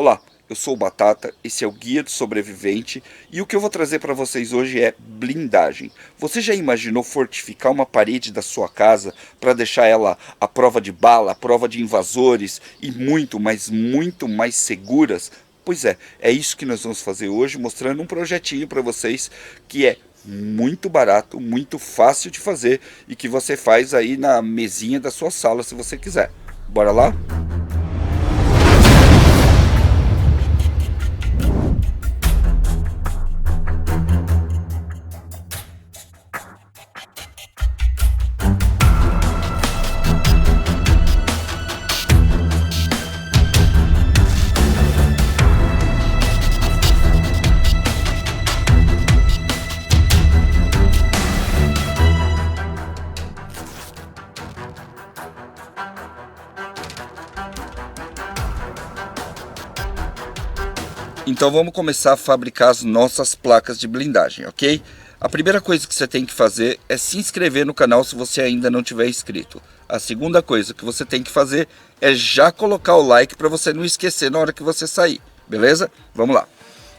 Olá, eu sou o Batata, esse é o Guia do Sobrevivente e o que eu vou trazer para vocês hoje é blindagem. Você já imaginou fortificar uma parede da sua casa para deixar ela à prova de bala, à prova de invasores e muito, mas muito mais seguras? Pois é isso que nós vamos fazer hoje, mostrando um projetinho para vocês que é muito barato, muito fácil de fazer e que você faz aí na mesinha da sua sala se você quiser. Bora lá? Então vamos começar a fabricar as nossas placas de blindagem, ok? A primeira coisa que você tem que fazer é se inscrever no canal se você ainda não tiver inscrito. A segunda coisa que você tem que fazer é já colocar o like para você não esquecer na hora que você sair, beleza? Vamos lá.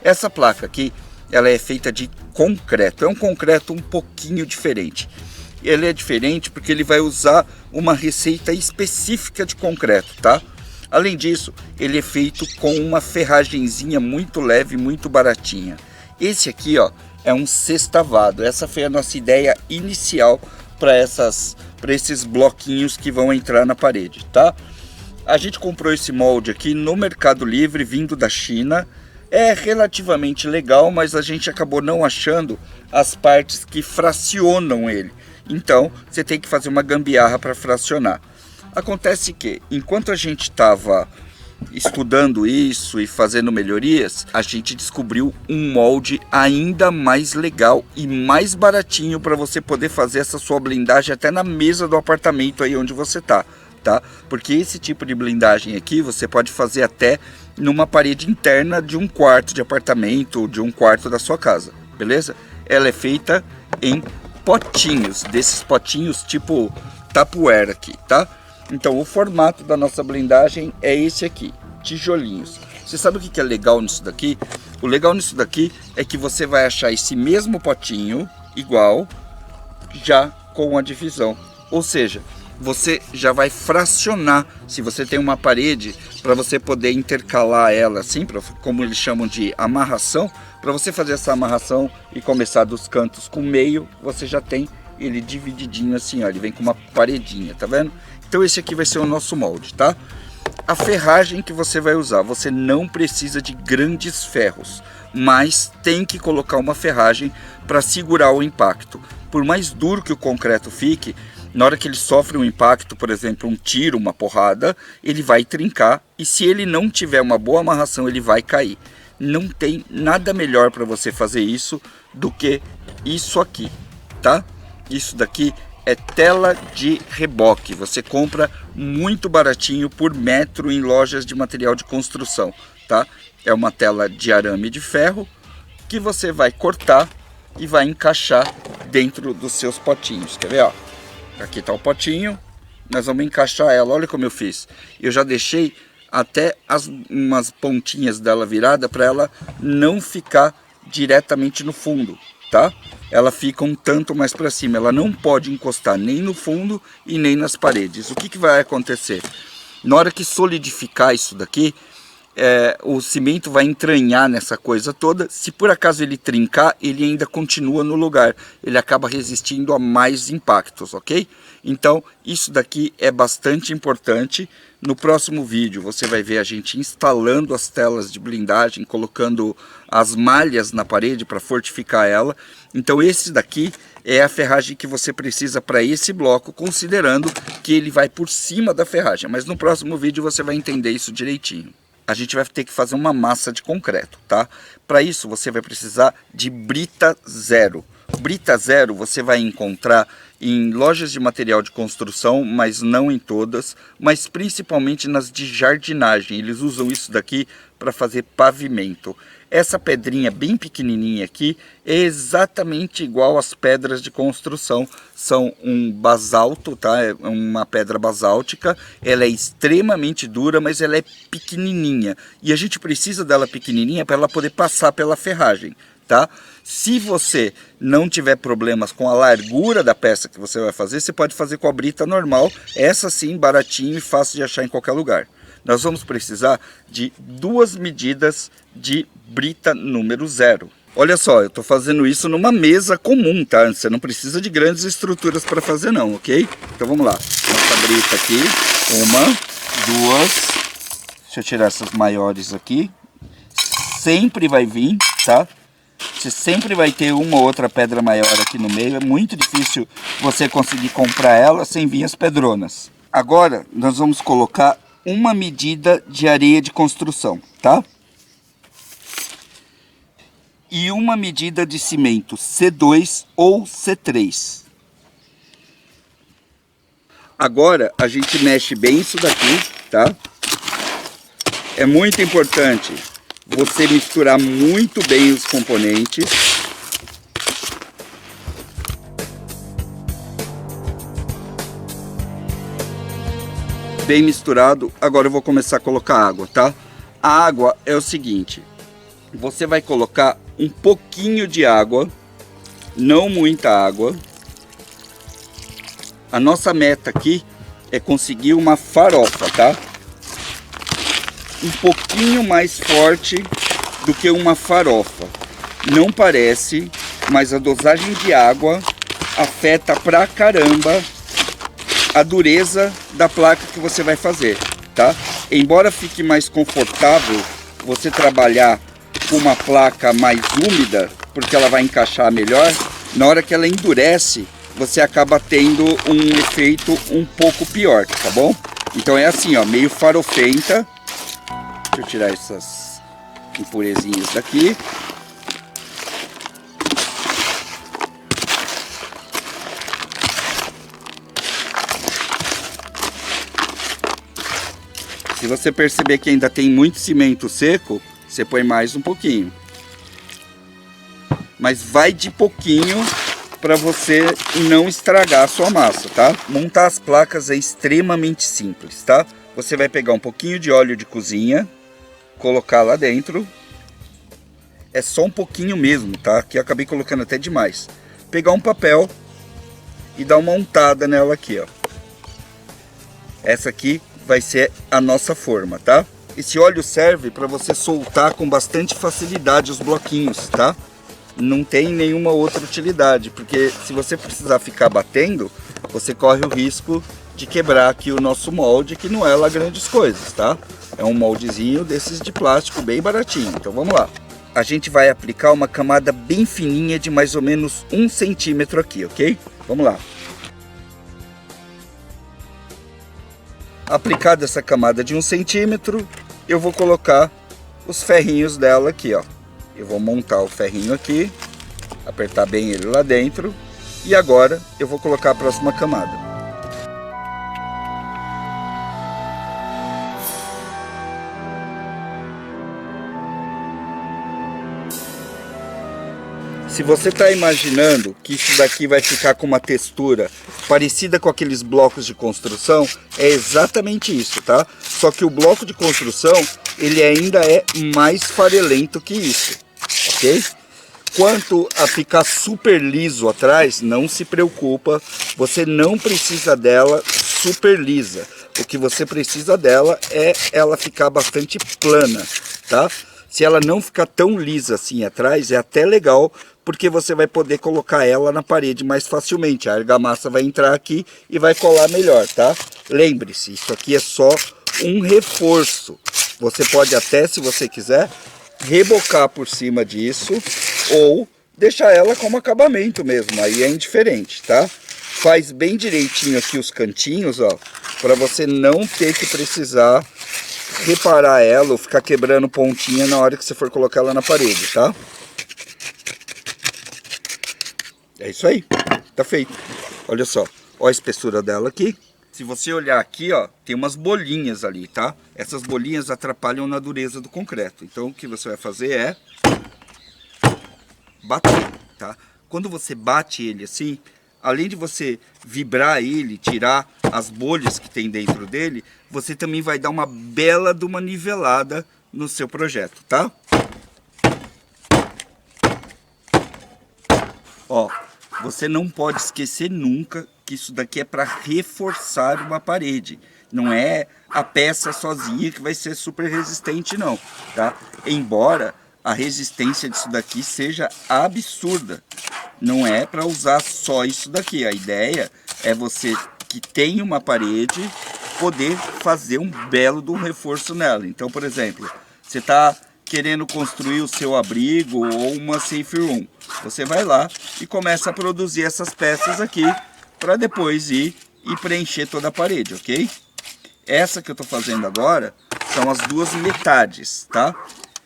Essa placa aqui, ela é feita de concreto, é um concreto um pouquinho diferente. Ele é diferente porque ele vai usar uma receita específica de concreto, tá? Além disso, ele é feito com uma ferragenzinha muito leve, muito baratinha. Esse aqui, ó, é um sextavado. Essa foi a nossa ideia inicial para esses bloquinhos que vão entrar na parede, tá? A gente comprou esse molde aqui no Mercado Livre, vindo da China. É relativamente legal, mas a gente acabou não achando as partes que fracionam ele. Então, você tem que fazer uma gambiarra para fracionar. Acontece que, enquanto a gente estava estudando isso e fazendo melhorias, a gente descobriu um molde ainda mais legal e mais baratinho para você poder fazer essa sua blindagem até na mesa do apartamento aí onde você tá? Porque esse tipo de blindagem aqui você pode fazer até numa parede interna de um quarto de apartamento ou de um quarto da sua casa, beleza? Ela é feita em potinhos, desses potinhos tipo Tupperware aqui, tá? Então o formato da nossa blindagem é esse aqui, tijolinhos. Você sabe o que é legal nisso daqui? O legal nisso daqui é que você vai achar esse mesmo potinho, igual, já com a divisão. Ou seja, você já vai fracionar, se você tem uma parede, para você poder intercalar ela assim, como eles chamam de amarração. Para você fazer essa amarração e começar dos cantos com meio, você já tem ele divididinho assim, ó, ele vem com uma paredinha, tá vendo? Então esse aqui vai ser o nosso molde, tá? A ferragem que você vai usar, você não precisa de grandes ferros, mas tem que colocar uma ferragem para segurar o impacto. Por mais duro que o concreto fique, na hora que ele sofre um impacto, por exemplo, um tiro, uma porrada, ele vai trincar e se ele não tiver uma boa amarração, ele vai cair. Não tem nada melhor para você fazer isso do que isso aqui, tá? Isso daqui é tela de reboque, você compra muito baratinho por metro em lojas de material de construção, tá? É uma tela de arame de ferro que você vai cortar e vai encaixar dentro dos seus potinhos, quer ver, ó? Aqui tá o potinho, nós vamos encaixar ela, olha como eu fiz. Eu já deixei até umas pontinhas dela virada para ela não ficar diretamente no fundo, tá? Ela fica um tanto mais para cima, ela não pode encostar nem no fundo e nem nas paredes. O que vai acontecer? Na hora que solidificar isso daqui, o cimento vai entranhar nessa coisa toda. Se por acaso ele trincar, ele ainda continua no lugar, ele acaba resistindo a mais impactos, ok? Então isso daqui é bastante importante. No próximo vídeo você vai ver a gente instalando as telas de blindagem, colocando as malhas na parede para fortificar ela. Então esse daqui é a ferragem que você precisa para esse bloco, considerando que ele vai por cima da ferragem. Mas no próximo vídeo você vai entender isso direitinho. A gente vai ter que fazer uma massa de concreto, tá? Para isso você vai precisar de brita zero. Brita zero você vai encontrar em lojas de material de construção, mas não em todas, mas principalmente nas de jardinagem. Eles usam isso daqui para fazer pavimento. Essa pedrinha bem pequenininha aqui é exatamente igual às pedras de construção. São um basalto, tá? É uma pedra basáltica. Ela é extremamente dura, mas ela é pequenininha. E a gente precisa dela pequenininha para ela poder passar pela ferragem, tá? Se você não tiver problemas com a largura da peça que você vai fazer, você pode fazer com a brita normal. Essa sim, baratinho e fácil de achar em qualquer lugar. Nós vamos precisar de 2 medidas de brita número 0. Olha só, eu estou fazendo isso numa mesa comum, tá? Você não precisa de grandes estruturas para fazer não, ok? Então vamos lá. Nossa brita aqui. 1, 2. Deixa eu tirar essas maiores aqui. Sempre vai vir, tá? Você sempre vai ter uma ou outra pedra maior aqui no meio. É muito difícil você conseguir comprar ela sem vir as pedronas. Agora nós vamos colocar 1 medida de areia de construção, tá? E 1 medida de cimento C2 ou C3. Agora a gente mexe bem isso daqui, tá? É muito importante você misturar muito bem os componentes. Bem misturado. Agora eu vou começar a colocar água, tá? A água é o seguinte: você vai colocar um pouquinho de água, não muita água. A nossa meta aqui é conseguir uma farofa, tá? Um pouquinho mais forte do que uma farofa. Não parece, mas a dosagem de água afeta pra caramba a dureza da placa que você vai fazer, tá? Embora fique mais confortável você trabalhar com uma placa mais úmida, porque ela vai encaixar melhor, na hora que ela endurece, você acaba tendo um efeito um pouco pior, tá bom? Então é assim, ó, meio farofenta. Deixa eu tirar essas impurezinhas daqui. Se você perceber que ainda tem muito cimento seco, você põe mais um pouquinho. Mas vai de pouquinho para você não estragar a sua massa, tá? Montar as placas é extremamente simples, tá? Você vai pegar um pouquinho de óleo de cozinha, colocar lá dentro. É só um pouquinho mesmo, tá? Aqui eu acabei colocando até demais. Pegar um papel e dar uma untada nela aqui, ó. Essa aqui vai ser a nossa forma, tá? Esse óleo serve para você soltar com bastante facilidade os bloquinhos, tá? Não tem nenhuma outra utilidade, porque se você precisar ficar batendo, você corre o risco de quebrar aqui o nosso molde, que não é lá grandes coisas, tá? É um moldezinho desses de plástico bem baratinho. Então vamos lá. A gente vai aplicar uma camada bem fininha de mais ou menos 1 centímetro aqui, ok? Vamos lá. Aplicada essa camada de 1 centímetro, eu vou colocar os ferrinhos dela aqui, ó. Eu vou montar o ferrinho aqui, apertar bem ele lá dentro, e agora eu vou colocar a próxima camada. Se você está imaginando que isso daqui vai ficar com uma textura parecida com aqueles blocos de construção, é exatamente isso, tá? Só que o bloco de construção, ele ainda é mais farelento que isso, ok? Quanto a ficar super liso atrás, não se preocupa, você não precisa dela super lisa. O que você precisa dela é ela ficar bastante plana, tá? Se ela não ficar tão lisa assim atrás, é até legal, porque você vai poder colocar ela na parede mais facilmente. A argamassa vai entrar aqui e vai colar melhor, tá? Lembre-se, isso aqui é só um reforço. Você pode até, se você quiser, rebocar por cima disso ou deixar ela como acabamento mesmo, aí é indiferente, tá? Faz bem direitinho aqui os cantinhos, ó, para você não ter que precisar reparar ela ou ficar quebrando pontinha na hora que você for colocar ela na parede, tá? É isso aí, tá feito. Olha só, ó a espessura dela aqui. Se você olhar aqui, ó, tem umas bolinhas ali, tá? Essas bolinhas atrapalham na dureza do concreto. Então o que você vai fazer é bater, tá? Quando você bate ele assim, além de você vibrar ele, tirar as bolhas que tem dentro dele, você também vai dar uma bela de uma nivelada no seu projeto, tá? Ó, você não pode esquecer nunca que isso daqui é para reforçar uma parede. Não é a peça sozinha que vai ser super resistente, não, tá? Embora a resistência disso daqui seja absurda. Não é para usar só isso daqui. A ideia é você que tem uma parede poder fazer um belo de um reforço nela. Então, por exemplo, você está querendo construir o seu abrigo ou uma safe room. Você vai lá e começa a produzir essas peças aqui para depois ir e preencher toda a parede, ok? Essa que eu estou fazendo agora são as duas metades, tá?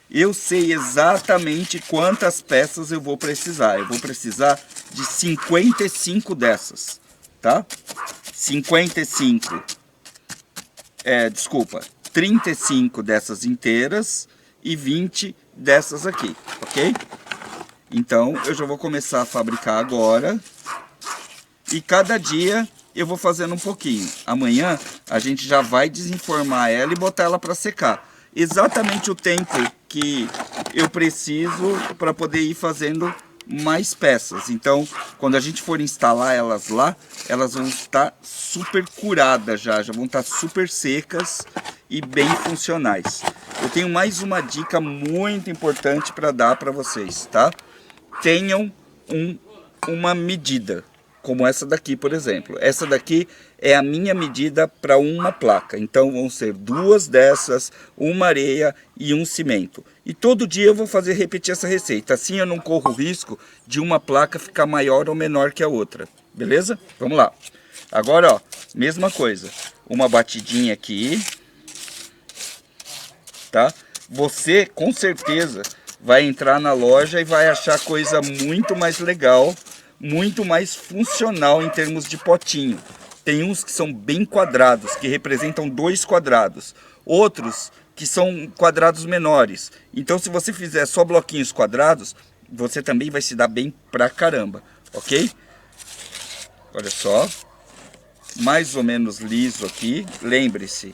Eu sei exatamente quantas peças eu vou precisar. Eu vou precisar de 55 dessas, tá? 35 dessas inteiras e 20 dessas aqui, ok? Então eu já vou começar a fabricar agora. E cada dia eu vou fazendo um pouquinho. Amanhã a gente já vai desenformar ela e botar ela para secar. Exatamente o tempo que eu preciso para poder ir fazendo mais peças. Então, quando a gente for instalar elas lá, elas vão estar super curadas já vão estar super secas e bem funcionais. Eu tenho mais uma dica muito importante para dar para vocês, tá? Tenham uma medida. Como essa daqui, por exemplo. Essa daqui é a minha medida para uma placa. Então vão ser 2 dessas, uma areia e um cimento. E todo dia eu vou repetir essa receita. Assim eu não corro o risco de uma placa ficar maior ou menor que a outra. Beleza? Vamos lá. Agora, ó, mesma coisa. Uma batidinha aqui. Tá? Você, com certeza, vai entrar na loja e vai achar coisa muito mais legal, muito mais funcional em termos de potinho. Tem uns que são bem quadrados, que representam 2 quadrados. Outros que são quadrados menores. Então se você fizer só bloquinhos quadrados, você também vai se dar bem pra caramba, ok? Olha só. Mais ou menos liso aqui. Lembre-se,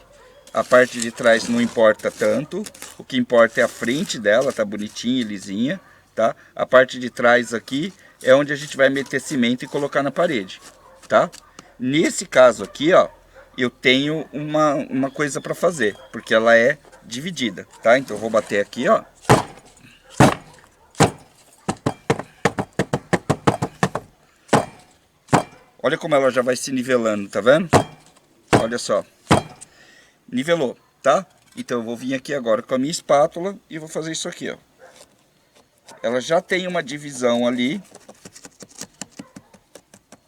a parte de trás não importa tanto. O que importa é a frente dela, tá bonitinha e lisinha, tá? A parte de trás aqui é onde a gente vai meter cimento e colocar na parede, tá? Nesse caso aqui, ó, eu tenho uma coisa para fazer, porque ela é dividida, tá? Então eu vou bater aqui, ó. Olha como ela já vai se nivelando, tá vendo? Olha só. Nivelou, tá? Então eu vou vir aqui agora com a minha espátula e vou fazer isso aqui, ó. Ela já tem uma divisão ali.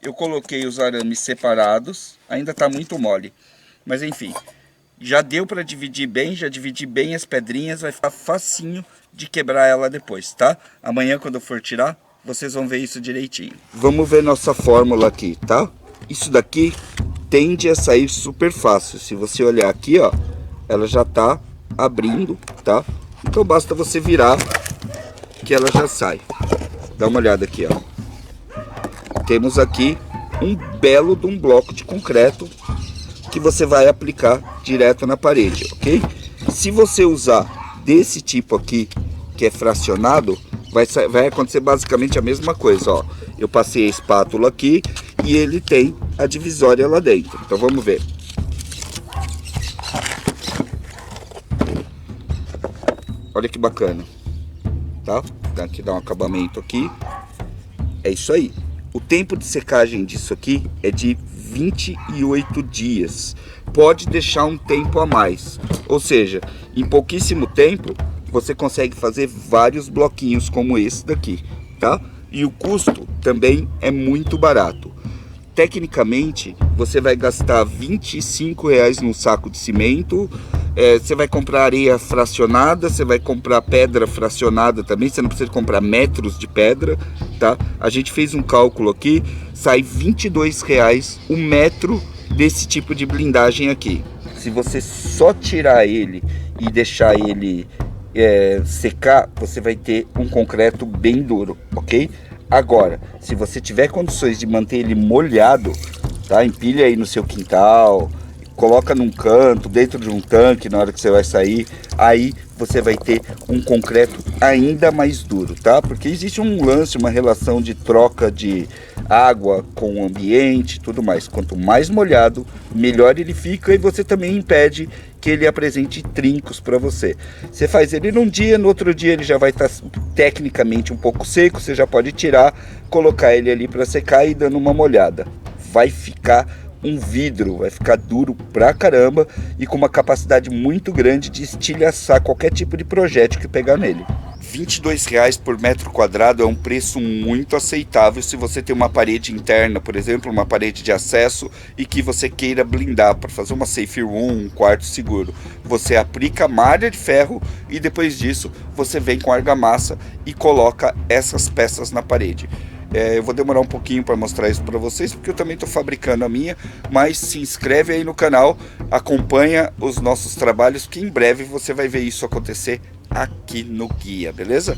Eu coloquei os arames separados, ainda está muito mole, mas enfim, já deu para dividir bem, já dividi bem as pedrinhas, vai ficar facinho de quebrar ela depois, tá? Amanhã quando eu for tirar, vocês vão ver isso direitinho. Vamos ver nossa fórmula aqui, tá? Isso daqui tende a sair super fácil, se você olhar aqui, ó, ela já tá abrindo, tá? Então basta você virar que ela já sai. Dá uma olhada aqui, ó. Temos aqui um belo de um bloco de concreto que você vai aplicar direto na parede, ok? Se você usar desse tipo aqui, que é fracionado, vai acontecer basicamente a mesma coisa, ó. Eu passei a espátula aqui e ele tem a divisória lá dentro. Então vamos ver. Olha que bacana, tá? Aqui dá um acabamento aqui. É isso aí. O tempo de secagem disso aqui é de 28 dias. Pode deixar um tempo a mais. Ou seja, em pouquíssimo tempo, você consegue fazer vários bloquinhos como esse daqui, tá? E o custo também é muito barato. tecnicamente, você vai gastar R$ 25 num saco de cimento. Você vai comprar areia fracionada, você vai comprar pedra fracionada também. Você não precisa comprar metros de pedra, tá? A gente fez um cálculo aqui, sai R$ 22 um metro desse tipo de blindagem aqui. Se você só tirar ele e deixar ele secar, você vai ter um concreto bem duro, ok? Agora, se você tiver condições de manter ele molhado, tá? Empilha aí no seu quintal, coloca num canto, dentro de um tanque na hora que você vai sair, aí você vai ter um concreto ainda mais duro, tá? Porque existe um lance, uma relação de troca de água com o ambiente e tudo mais. Quanto mais molhado, melhor ele fica, e você também impede que ele apresente trincos para você. Você faz ele num dia, no outro dia ele já vai estar tecnicamente um pouco seco, você já pode tirar, colocar ele ali para secar e dando uma molhada. Vai ficar um vidro, vai ficar duro pra caramba e com uma capacidade muito grande de estilhaçar qualquer tipo de projétil que pegar nele. R$ 22 por metro quadrado é um preço muito aceitável se você tem uma parede interna, por exemplo, uma parede de acesso, e que você queira blindar para fazer uma safe room, um quarto seguro. Você aplica malha de ferro e depois disso você vem com argamassa e coloca essas peças na parede. Eu vou demorar um pouquinho para mostrar isso para vocês, porque eu também estou fabricando a minha, mas se inscreve aí no canal, acompanha os nossos trabalhos, que em breve você vai ver isso acontecer aqui no guia, beleza?